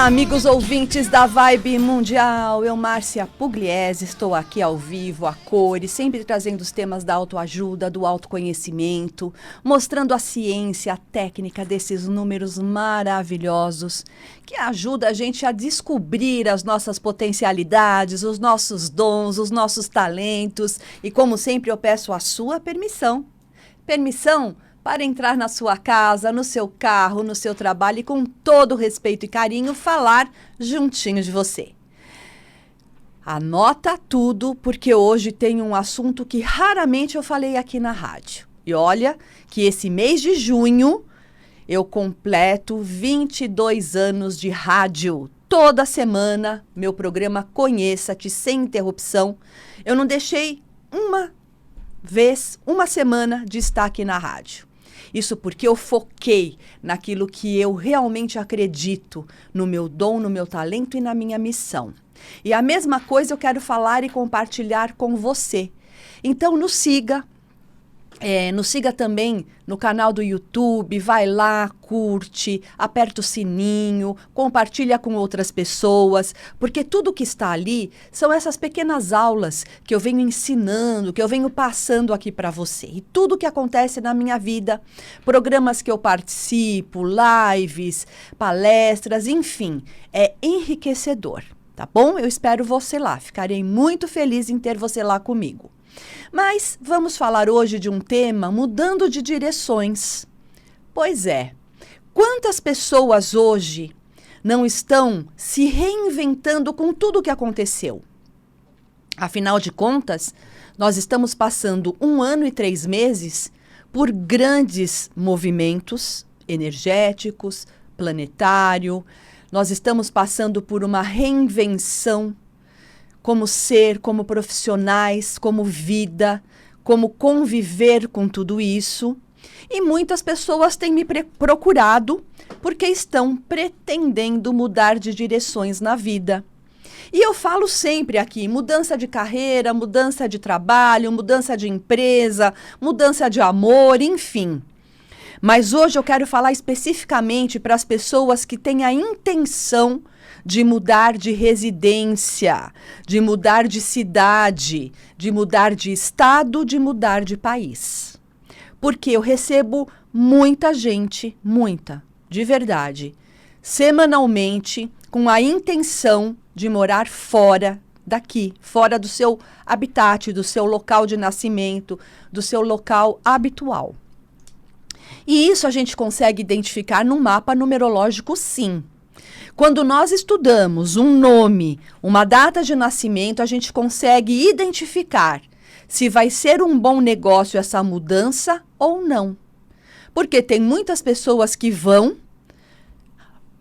Olá, amigos ouvintes da Vibe Mundial. Eu, Márcia Pugliese, estou aqui ao vivo, a cores, sempre trazendo os temas da autoajuda, do autoconhecimento, mostrando a ciência, a técnica desses números maravilhosos que ajuda a gente a descobrir as nossas potencialidades, os nossos dons, os nossos talentos. E como sempre, eu peço a sua permissão. Permissão para entrar na sua casa, no seu carro, no seu trabalho e com todo respeito e carinho falar juntinho de você. Anota tudo, porque hoje tem um assunto que raramente eu falei aqui na rádio. E olha que esse mês de junho eu completo 22 anos de rádio. Toda semana, meu programa Conheça-te sem interrupção. Eu não deixei uma semana de estar aqui na rádio. Isso porque eu foquei naquilo que eu realmente acredito, no meu dom, no meu talento e na minha missão. E a mesma coisa eu quero falar e compartilhar com você. Então nos siga. Nos siga também no canal do YouTube, vai lá, curte, aperta o sininho, compartilha com outras pessoas, porque tudo que está ali são essas pequenas aulas que eu venho ensinando, que eu venho passando aqui para você. E tudo que acontece na minha vida, programas que eu participo, lives, palestras, enfim, é enriquecedor, tá bom? Eu espero você lá, ficarei muito feliz em ter você lá comigo. Mas vamos falar hoje de um tema mudando de direções. Pois é, quantas pessoas hoje não estão se reinventando com tudo o que aconteceu? Afinal de contas, nós estamos passando 1 ano e 3 meses por grandes movimentos energéticos, planetário. Nós estamos passando por uma reinvenção como ser, como profissionais, como vida, como conviver com tudo isso. E muitas pessoas têm me procurado porque estão pretendendo mudar de direções na vida. E eu falo sempre aqui, mudança de carreira, mudança de trabalho, mudança de empresa, mudança de amor, enfim. Mas hoje eu quero falar especificamente para as pessoas que têm a intenção de mudar de residência, de mudar de cidade, de mudar de estado, de mudar de país. Porque eu recebo muita gente, de verdade, semanalmente, com a intenção de morar fora daqui, fora do seu habitat, do seu local de nascimento, do seu local habitual. E isso a gente consegue identificar num mapa numerológico, sim. Quando nós estudamos um nome, uma data de nascimento, a gente consegue identificar se vai ser um bom negócio essa mudança ou não. Porque tem muitas pessoas que vão,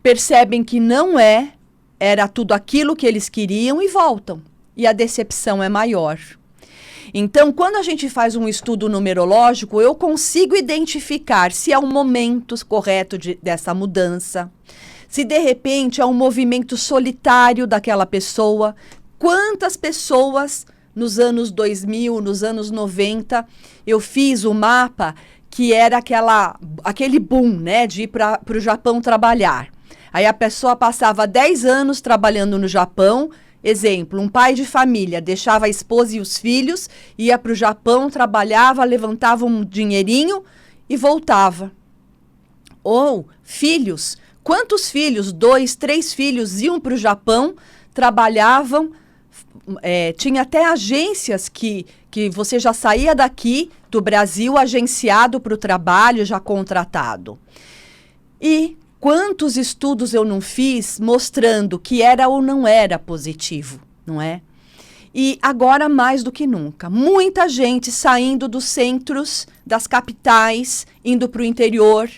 percebem que não era tudo aquilo que eles queriam e voltam. E a decepção é maior. Então, quando a gente faz um estudo numerológico, eu consigo identificar se é o momento correto dessa mudança, se de repente é um movimento solitário daquela pessoa. Quantas pessoas nos anos 2000, nos anos 90, eu fiz o mapa que era aquele boom, né, de ir para o Japão trabalhar. Aí a pessoa passava 10 anos trabalhando no Japão. Exemplo, um pai de família deixava a esposa e os filhos, ia para o Japão, trabalhava, levantava um dinheirinho e voltava. Ou filhos, quantos filhos, 2, 3 filhos iam para o Japão, trabalhavam, tinha até agências que você já saía daqui do Brasil agenciado para o trabalho, já contratado. E quantos estudos eu não fiz mostrando que era ou não era positivo, não é? E agora mais do que nunca, muita gente saindo dos centros, das capitais, indo para o interior,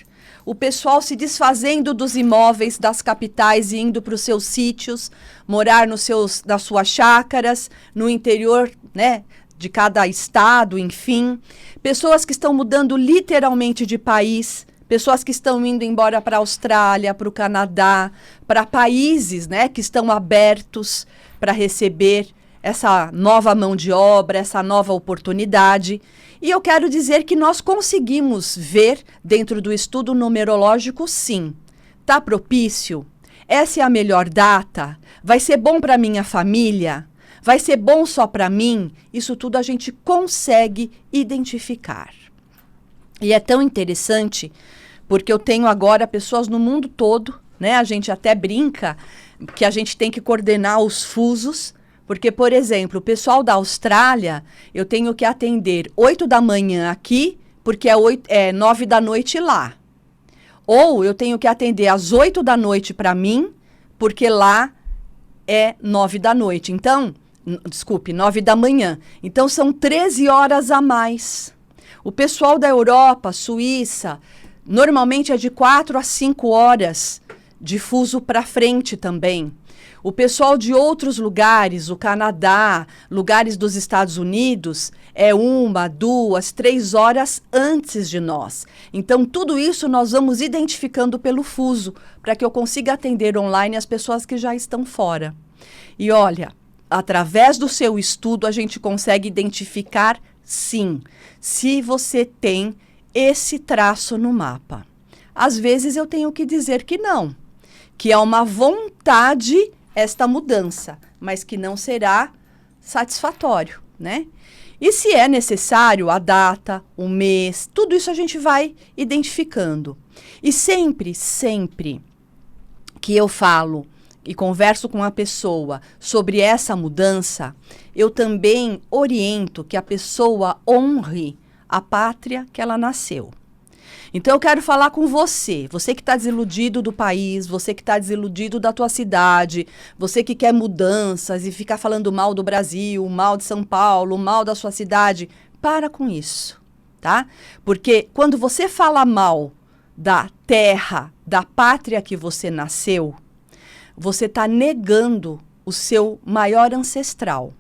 o pessoal se desfazendo dos imóveis das capitais e indo para os seus sítios, morar nas suas chácaras, no interior, né, de cada estado, enfim. Pessoas que estão mudando literalmente de país, pessoas que estão indo embora para a Austrália, para o Canadá, para países, né, que estão abertos para receber essa nova mão de obra, essa nova oportunidade. E eu quero dizer que nós conseguimos ver dentro do estudo numerológico, sim. Está propício? Essa é a melhor data? Vai ser bom para minha família? Vai ser bom só para mim? Isso tudo a gente consegue identificar. E é tão interessante, porque eu tenho agora pessoas no mundo todo, né? A gente até brinca que a gente tem que coordenar os fusos, porque, por exemplo, o pessoal da Austrália, eu tenho que atender 8 da manhã aqui, porque é 9 da noite lá. Ou eu tenho que atender às 8 da noite para mim, porque lá é 9 da noite. Então, desculpe, 9 da manhã. Então, são 13 horas a mais. O pessoal da Europa, Suíça, normalmente é de 4 a 5 horas de fuso para frente também. O pessoal de outros lugares, o Canadá, lugares dos Estados Unidos, é 1, 2, 3 horas antes de nós. Então, tudo isso nós vamos identificando pelo fuso, para que eu consiga atender online as pessoas que já estão fora. E olha, através do seu estudo, a gente consegue identificar, sim, se você tem esse traço no mapa. Às vezes eu tenho que dizer que não, que é uma vontade esta mudança, mas que não será satisfatório, né? E se é necessário a data, o mês, tudo isso a gente vai identificando. E sempre, sempre que eu falo e converso com a pessoa sobre essa mudança, eu também oriento que a pessoa honre a pátria que ela nasceu. Então, eu quero falar com você que está desiludido do país, você que está desiludido da tua cidade, você que quer mudanças e ficar falando mal do Brasil, mal de São Paulo, mal da sua cidade. Para com isso, tá? Porque quando você fala mal da terra, da pátria que você nasceu, você está negando o seu maior ancestral.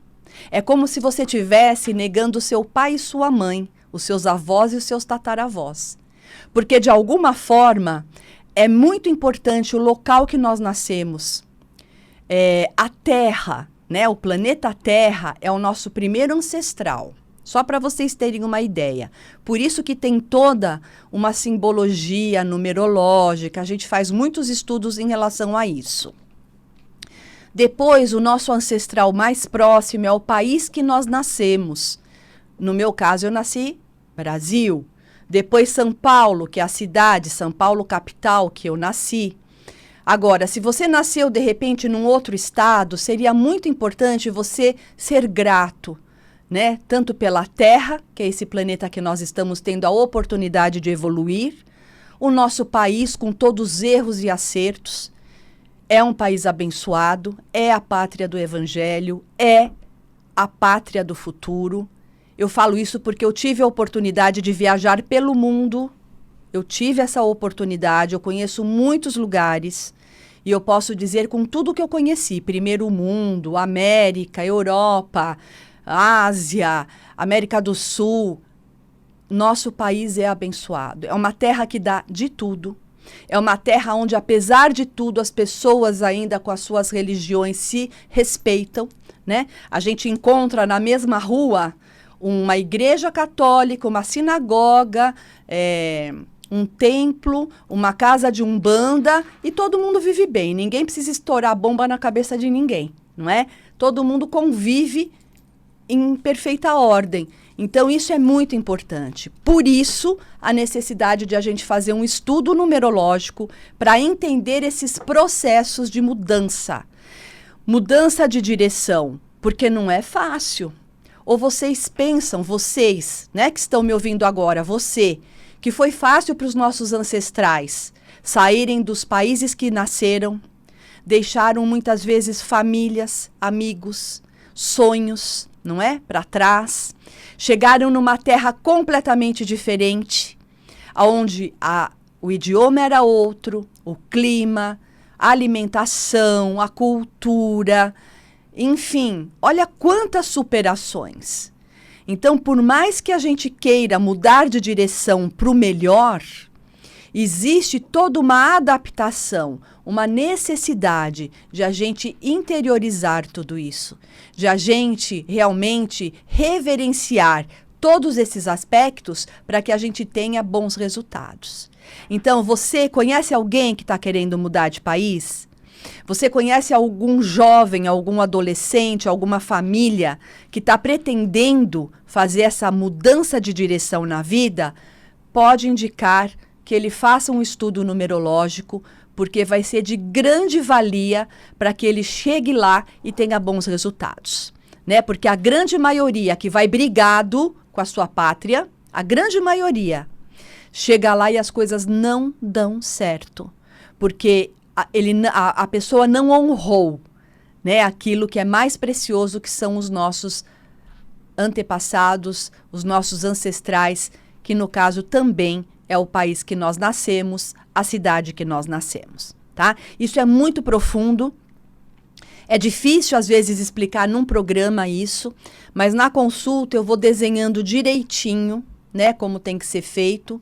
É como se você estivesse negando o seu pai e sua mãe, os seus avós e os seus tataravós. Porque, de alguma forma, é muito importante o local que nós nascemos. A Terra, né? O planeta Terra é o nosso primeiro ancestral. Só para vocês terem uma ideia. Por isso que tem toda uma simbologia numerológica. A gente faz muitos estudos em relação a isso. Depois, o nosso ancestral mais próximo é o país que nós nascemos. No meu caso, eu nasci Brasil. Depois São Paulo, que é a cidade, São Paulo capital, que eu nasci. Agora, se você nasceu de repente num outro estado, seria muito importante você ser grato, né? Tanto pela Terra, que é esse planeta que nós estamos tendo a oportunidade de evoluir, o nosso país com todos os erros e acertos, é um país abençoado, é a pátria do Evangelho, é a pátria do futuro. Eu falo isso porque eu tive a oportunidade de viajar pelo mundo, eu tive essa oportunidade, eu conheço muitos lugares e eu posso dizer com tudo que eu conheci, primeiro mundo, América, Europa, Ásia, América do Sul, nosso país é abençoado, é uma terra que dá de tudo, é uma terra onde, apesar de tudo, as pessoas ainda com as suas religiões se respeitam, né? A gente encontra na mesma rua uma igreja católica, uma sinagoga, um templo, uma casa de umbanda e todo mundo vive bem. Ninguém precisa estourar bomba na cabeça de ninguém, não é? Todo mundo convive em perfeita ordem. Então, isso é muito importante. Por isso, a necessidade de a gente fazer um estudo numerológico para entender esses processos de mudança. Mudança de direção, porque não é fácil. Ou vocês pensam, vocês, né, que estão me ouvindo agora, você, que foi fácil para os nossos ancestrais saírem dos países que nasceram, deixaram muitas vezes famílias, amigos, sonhos, não é? Para trás. Chegaram numa terra completamente diferente, onde o idioma era outro, o clima, a alimentação, a cultura. Enfim, olha quantas superações. Então, por mais que a gente queira mudar de direção para o melhor, existe toda uma adaptação, uma necessidade de a gente interiorizar tudo isso, de a gente realmente reverenciar todos esses aspectos para que a gente tenha bons resultados. Então, você conhece alguém que está querendo mudar de país? Você conhece algum jovem, algum adolescente, alguma família que está pretendendo fazer essa mudança de direção na vida? Pode indicar que ele faça um estudo numerológico, porque vai ser de grande valia para que ele chegue lá e tenha bons resultados, né? Porque a grande maioria que vai brigado com a sua pátria, a grande maioria, chega lá e as coisas não dão certo, porque a pessoa não honrou, né, aquilo que é mais precioso, que são os nossos antepassados, os nossos ancestrais, que no caso também é o país que nós nascemos, a cidade que nós nascemos, tá? Isso é muito profundo, é difícil às vezes explicar num programa isso, mas na consulta eu vou desenhando direitinho, né, como tem que ser feito.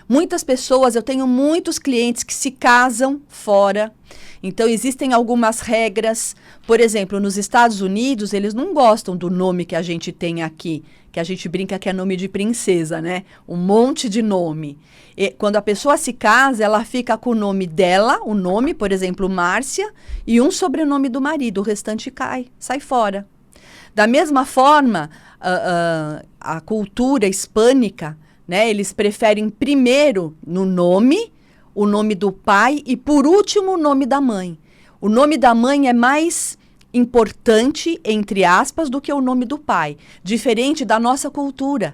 Muitas pessoas, eu tenho muitos clientes que se casam fora, então existem algumas regras. Por exemplo, nos Estados Unidos, eles não gostam do nome que a gente tem aqui, que a gente brinca que é nome de princesa, né? Um monte de nome. E quando a pessoa se casa, ela fica com o nome dela, o nome, por exemplo, Márcia, e um sobrenome do marido, o restante sai fora. Da mesma forma, a cultura hispânica, né, eles preferem primeiro no nome, o nome do pai e por último o nome da mãe. O nome da mãe é mais importante, entre aspas, do que o nome do pai. Diferente da nossa cultura,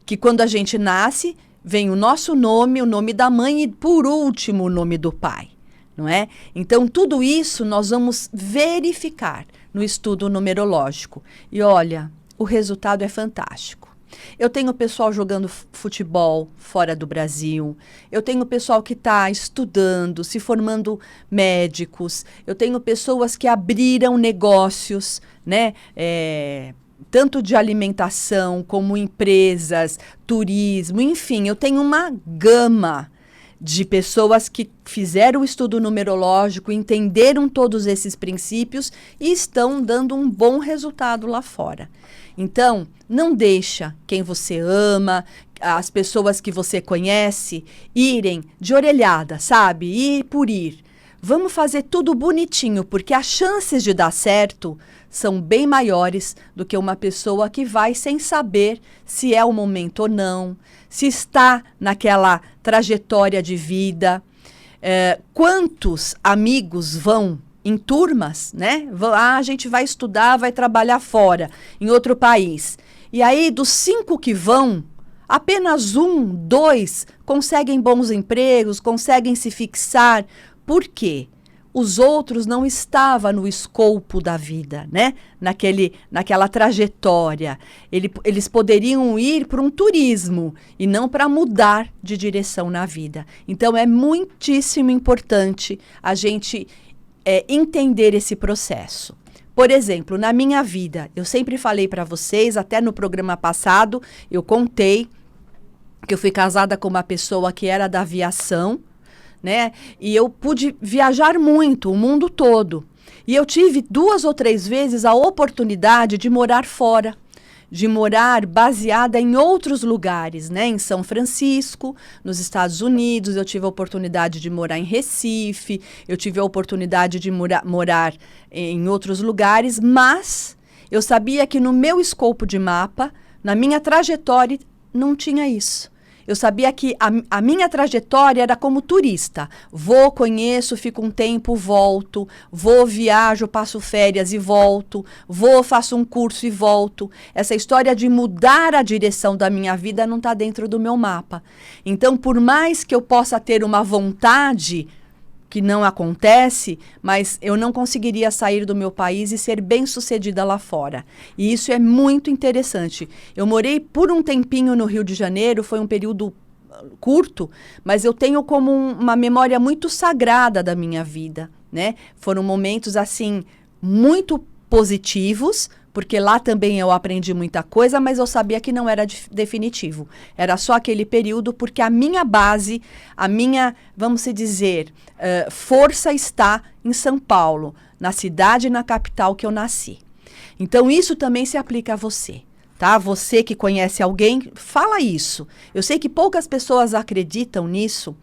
que quando a gente nasce, vem o nosso nome, o nome da mãe e por último o nome do pai, não é? Então tudo isso nós vamos verificar no estudo numerológico. E olha, o resultado é fantástico. Eu tenho pessoal jogando futebol fora do Brasil, eu tenho pessoal que está estudando, se formando médicos, eu tenho pessoas que abriram negócios, né? Tanto de alimentação como empresas, turismo, enfim, eu tenho uma gama de pessoas que fizeram o estudo numerológico, entenderam todos esses princípios e estão dando um bom resultado lá fora. Então, não deixa quem você ama, as pessoas que você conhece, irem de orelhada, sabe? Ir por ir. Vamos fazer tudo bonitinho, porque as chances de dar certo são bem maiores do que uma pessoa que vai sem saber se é o momento ou não, se está naquela trajetória de vida. Quantos amigos vão em turmas, né? A gente vai estudar, vai trabalhar fora, em outro país. E aí, dos 5 que vão, apenas 1, 2 conseguem bons empregos, conseguem se fixar. Por quê? Os outros não estavam no escopo da vida, né? Naquela trajetória. Eles poderiam ir para um turismo e não para mudar de direção na vida. Então, é muitíssimo importante a gente entender esse processo. Por exemplo, na minha vida, eu sempre falei para vocês, até no programa passado, eu contei que eu fui casada com uma pessoa que era da aviação, né? E eu pude viajar muito, o mundo todo. E eu tive 2 ou 3 vezes a oportunidade de morar fora, de morar baseada em outros lugares, né? Em São Francisco, nos Estados Unidos, eu tive a oportunidade de morar em Recife, eu tive a oportunidade de morar em outros lugares, mas eu sabia que no meu escopo de mapa, na minha trajetória, não tinha isso. Eu sabia que a minha trajetória era como turista. Vou, conheço, fico um tempo, volto. Vou, viajo, passo férias e volto. Vou, faço um curso e volto. Essa história de mudar a direção da minha vida não está dentro do meu mapa. Então, por mais que eu possa ter uma vontade, que não acontece, mas eu não conseguiria sair do meu país e ser bem-sucedida lá fora. E isso é muito interessante. Eu morei por um tempinho no Rio de Janeiro, foi um período curto, mas eu tenho como uma memória muito sagrada da minha vida, né? Foram momentos, assim, muito positivos, porque lá também eu aprendi muita coisa, mas eu sabia que não era definitivo. Era só aquele período, porque a minha base, a minha, vamos dizer, força está em São Paulo, na cidade e na capital que eu nasci. Então, isso também se aplica a você, tá? Você que conhece alguém, fala isso. Eu sei que poucas pessoas acreditam nisso,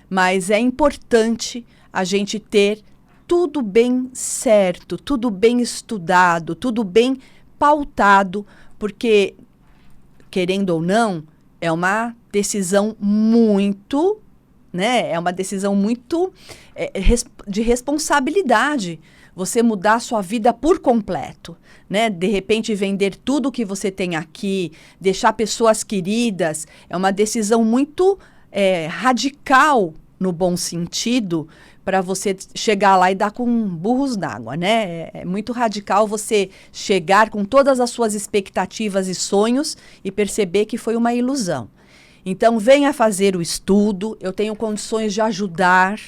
mas é importante a gente ter tudo bem certo, tudo bem estudado, tudo bem pautado, porque, querendo ou não, é uma decisão muito, né? É uma decisão muito de responsabilidade. Você mudar a sua vida por completo, né? De repente vender tudo que você tem aqui, deixar pessoas queridas, é uma decisão muito radical no bom sentido, para você chegar lá e dar com burros d'água, né? É muito radical você chegar com todas as suas expectativas e sonhos e perceber que foi uma ilusão. Então, venha fazer o estudo, eu tenho condições de ajudar,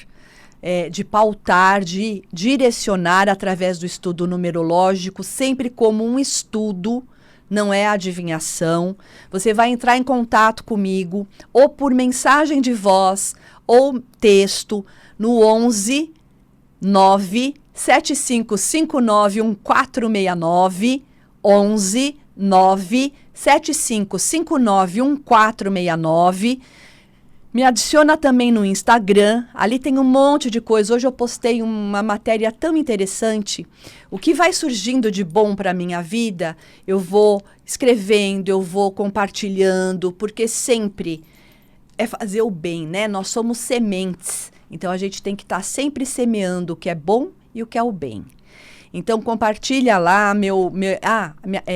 de pautar, de direcionar através do estudo numerológico, sempre como um estudo, não é adivinhação. Você vai entrar em contato comigo, ou por mensagem de voz, ou texto, no 11 9 7559 1469, 11 9 7559 1469. Me adiciona também no Instagram, ali tem um monte de coisa. Hoje eu postei uma matéria tão interessante. O que vai surgindo de bom para a minha vida, eu vou escrevendo, eu vou compartilhando, porque sempre é fazer o bem, né? Nós somos sementes, então a gente tem que estar sempre semeando o que é bom e o que é o bem. Então compartilha lá,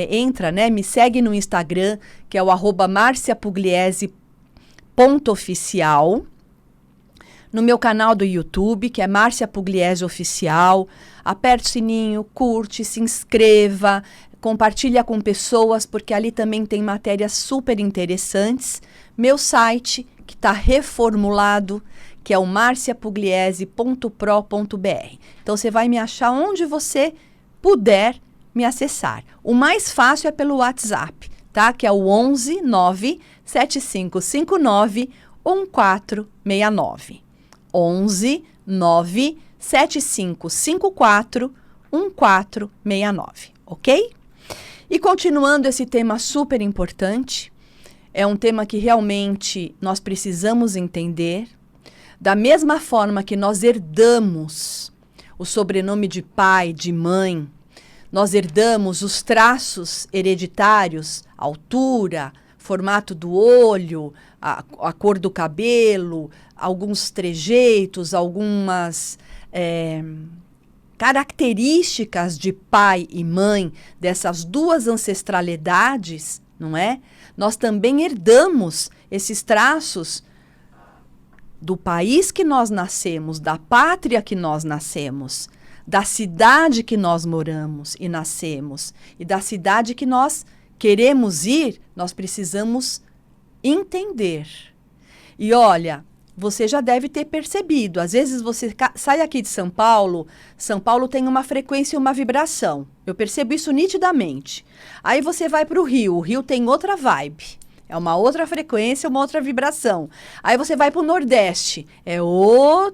entra, né? Me segue no Instagram, que é o @marciapugliese.oficial. No meu canal do YouTube, que é Márcia Pugliese Oficial. Aperte o sininho, curte, se inscreva, compartilha com pessoas, porque ali também tem matérias super interessantes. Meu site, que está reformulado, que é o marciapugliese.pro.br. Então, você vai me achar onde você puder me acessar. O mais fácil é pelo WhatsApp, tá? Que é o 11 9 7559 1469. 11 9 7554 1469, ok? E continuando esse tema super importante, é um tema que realmente nós precisamos entender. Da mesma forma que nós herdamos o sobrenome de pai, de mãe, nós herdamos os traços hereditários, altura, formato do olho, a cor do cabelo, alguns trejeitos, algumas características de pai e mãe, dessas duas ancestralidades, não é? Nós também herdamos esses traços do país que nós nascemos, da pátria que nós nascemos, da cidade que nós moramos e nascemos, e da cidade que nós queremos ir, nós precisamos entender. E olha, você já deve ter percebido, às vezes você sai aqui de São Paulo tem uma frequência e uma vibração. Eu percebo isso nitidamente. Aí você vai para o Rio tem outra vibe. É uma outra frequência, uma outra vibração. Aí você vai para o Nordeste, é outra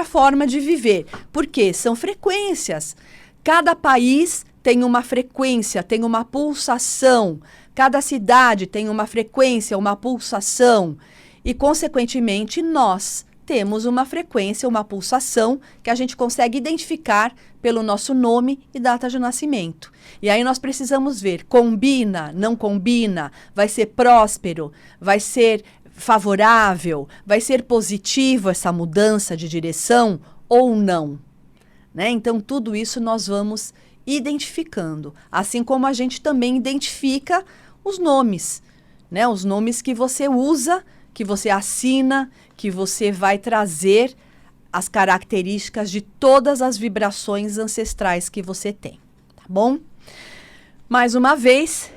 forma de viver. Por quê? São frequências. Cada país tem uma frequência, tem uma pulsação. Cada cidade tem uma frequência, uma pulsação. E, consequentemente, nós temos uma frequência, uma pulsação que a gente consegue identificar pelo nosso nome e data de nascimento. E aí nós precisamos ver, combina, não combina, vai ser próspero, vai ser favorável, vai ser positivo essa mudança de direção ou não, né? Então, tudo isso nós vamos identificando, assim como a gente também identifica os nomes, né? Os nomes que você usa, que você assina, que você vai trazer as características de todas as vibrações ancestrais que você tem, tá bom? Mais uma vez,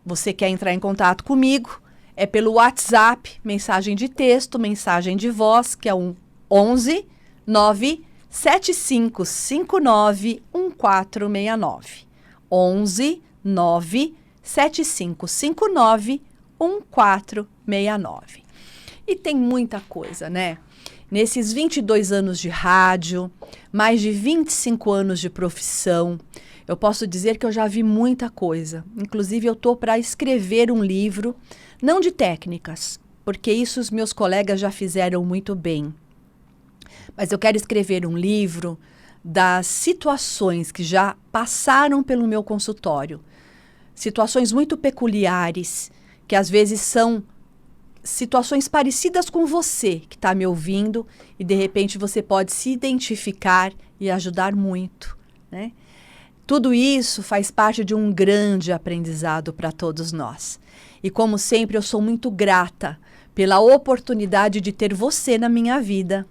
você quer entrar em contato comigo, é pelo WhatsApp, mensagem de texto, mensagem de voz, que é um 11 9 7559 1469. 11 9 7559 1469. E tem muita coisa, né? Nesses 22 anos de rádio, mais de 25 anos de profissão, eu posso dizer que eu já vi muita coisa. Inclusive, eu estou para escrever um livro, não de técnicas, porque isso os meus colegas já fizeram muito bem, Mas eu quero escrever um livro das situações que já passaram pelo meu consultório. Situações muito peculiares, que às vezes são situações parecidas com você que está me ouvindo e de repente você pode se identificar e ajudar muito, né? Tudo isso faz parte de um grande aprendizado para todos nós. E como sempre, eu sou muito grata pela oportunidade de ter você na minha vida,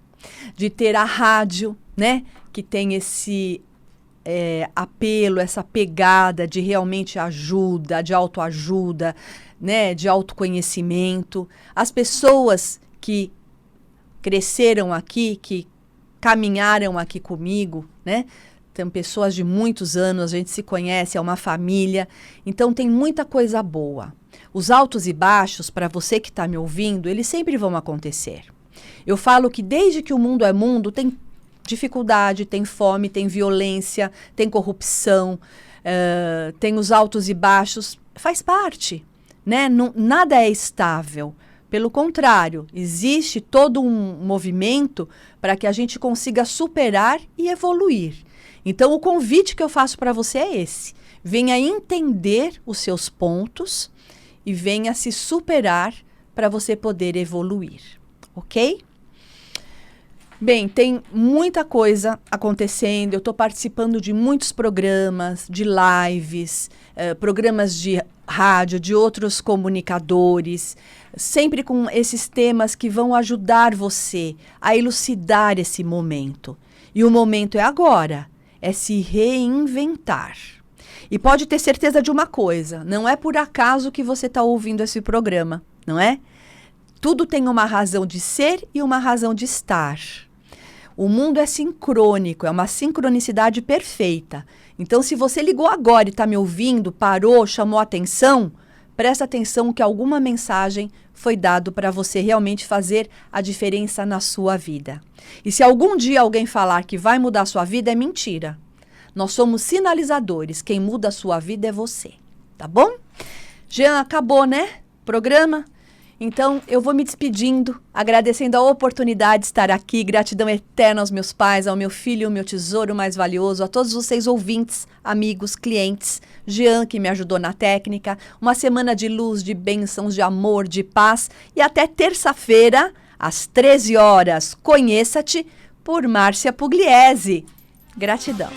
de ter a rádio, né, que tem esse apelo, essa pegada de realmente ajuda, de autoajuda, né, de autoconhecimento. As pessoas que cresceram aqui, que caminharam aqui comigo, né? Tem pessoas de muitos anos, a gente se conhece, é uma família. Então tem muita coisa boa. Os altos e baixos, para você que está me ouvindo, eles sempre vão acontecer. Eu falo que desde que o mundo é mundo, tem dificuldade, tem fome, tem violência, tem corrupção, tem os altos e baixos, faz parte, né? Nada é estável. Pelo contrário, existe todo um movimento para que a gente consiga superar e evoluir. Então, o convite que eu faço para você é esse. Venha entender os seus pontos e venha se superar para você poder evoluir, ok? Bem, tem muita coisa acontecendo, eu estou participando de muitos programas, de lives, programas de rádio, de outros comunicadores, sempre com esses temas que vão ajudar você a elucidar esse momento. E o momento é agora, é se reinventar. E pode ter certeza de uma coisa, não é por acaso que você está ouvindo esse programa, não é? Tudo tem uma razão de ser e uma razão de estar. O mundo é sincrônico, é uma sincronicidade perfeita. Então, se você ligou agora e está me ouvindo, parou, chamou atenção, presta atenção que alguma mensagem foi dado para você realmente fazer a diferença na sua vida. E se algum dia alguém falar que vai mudar a sua vida, é mentira. Nós somos sinalizadores. Quem muda a sua vida é você. Tá bom? Jean, acabou, né? Programa? Então, eu vou me despedindo, agradecendo a oportunidade de estar aqui. Gratidão eterna aos meus pais, ao meu filho, o meu tesouro mais valioso, a todos vocês ouvintes, amigos, clientes. Jean, que me ajudou na técnica. Uma semana de luz, de bênçãos, de amor, de paz. E até terça-feira, às 13 horas. Conheça-te por Márcia Pugliese. Gratidão.